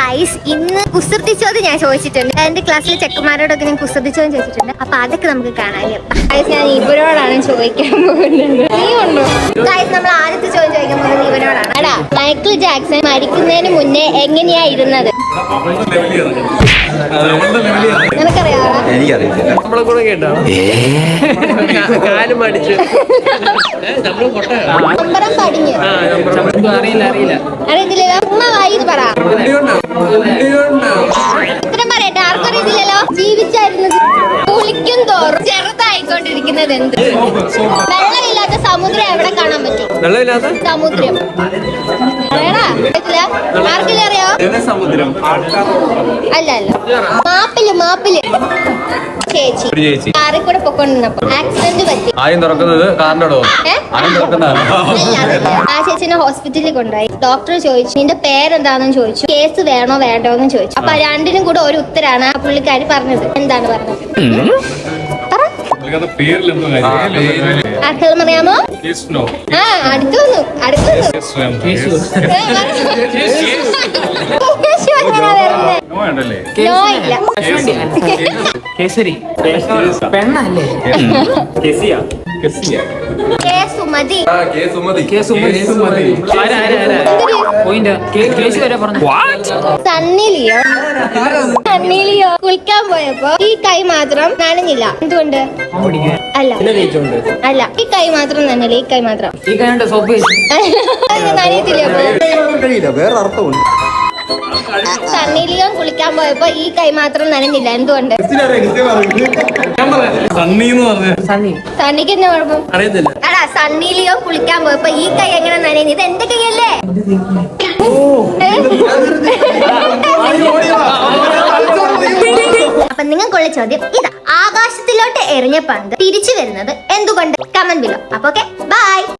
Guys, ഇന്ന് കുസൃതി ചോദ്യം ഞാൻ ചോദിച്ചിട്ടുണ്ട്. എന്റെ ക്ലാസ്സിലെ ചെക്കന്മാരോടൊക്കെ ഞാൻ കുസൃതി ചോദ്യം ചോദിച്ചിട്ടുണ്ട്. അപ്പൊ അതൊക്കെ നമുക്ക് കാണാൻ. ഗൈസ്, ഞാൻ ഇവരോടാണ് ചോദിക്കാൻ പോകുന്നത്. നീ ഉണ്ടോ? ഗൈസ്, നമ്മൾ ആദ്യത്തെ ചോദ്യം ചോദിക്കാൻ പോകുന്നത് ഇവരോടാണ്. എടാ, മൈക്കിൾ ജാക്സൺ മരിക്കുന്നതിന് മുന്നേ എങ്ങനെയാ ഇരുന്നത്? നിനക്കറിയാമോ? എനിക്കറിയില്ല. നമ്മളെ കൂടെ കേട്ടോ കാലും അടിച്ച് നമ്പരം പടിഞ്ഞ് അറിയത്തില്ലല്ലോ. ഉമ്മ വായി പറ. ഉത്തരം പറയട്ടെ. ആർക്കും അറിയത്തില്ലല്ലോ. ജീവിച്ചായിരുന്നത് കുളിക്കും തോറും ചെറുതായിക്കൊണ്ടിരിക്കുന്നത് എന്ത്? വെള്ളമില്ലാത്ത സമുദ്രം എവിടെ കാണാൻ പറ്റും? വെള്ളമില്ലാത്ത സമുദ്രം. അറിയടാ? ആർക്കെങ്കിലും അറിയോ? സമുദ്രം അല്ല അല്ല, മാപ്പില് ചേച്ചി കാറിൽ കൂടെ പൊക്കൊണ്ടിരുന്നപ്പോ ആക്സിഡന്റ് പറ്റി. ആദ്യം തുറക്കുന്നത് കാറിന്റെ ഡോർ. ആ ചേച്ചിനെ ഹോസ്പിറ്റലിൽ കൊണ്ടുപോയി. ഡോക്ടർ ചോദിച്ചു നിന്റെ പേരെന്താണെന്ന് ചോദിച്ചു. കേസ് വേണോ വേണ്ടോന്ന് ചോദിച്ചു. അപ്പൊ രണ്ടിനും കൂടെ ഒരു ഉത്തരാണ് ആ പുള്ളിക്കാരി പറഞ്ഞത്. എന്താണ് പറഞ്ഞത്? ആർക്കെങ്കിലും അറിയാമോ? ആ, അടുത്തു വന്നു. നോ ഇല്ല. കേസരി പെണ്ണല്ലേ? സണ്ണിലിയോ കുളിക്കാൻ പോയപ്പോ ഈ കൈ മാത്രം നനഞ്ഞില്ല. എന്തുകൊണ്ട്? അല്ല, ഈ കൈ മാത്രം നനഞ്ഞില്ല. ഈ കൈ മാത്രം നനയത്തില്ല. വേറെ അർത്ഥമുണ്ട്. സണ്ണിലിയോ കുളിക്കാൻ പോയപ്പോ ഈ കൈ മാത്രം നനഞ്ഞില്ല. എന്തുകൊണ്ട്? സണ്ണിക്ക് എന്താ കുഴപ്പം? എടാ, സണ്ണിലിയോ കുളിക്കാൻ പോയപ്പോ ഈ കൈ എങ്ങനെ നനയുന്നത്? ഇത് എന്റെ കൈയല്ലേ? അപ്പൊ നിങ്ങൾക്കുള്ള ചോദ്യം ഇതാ. ആകാശത്തിലോട്ട് എറിഞ്ഞ പന്ത് തിരിച്ചു വരുന്നത് എന്തുകൊണ്ട്? Comment below. അപ്പൊ ഓക്കെ, ബൈ.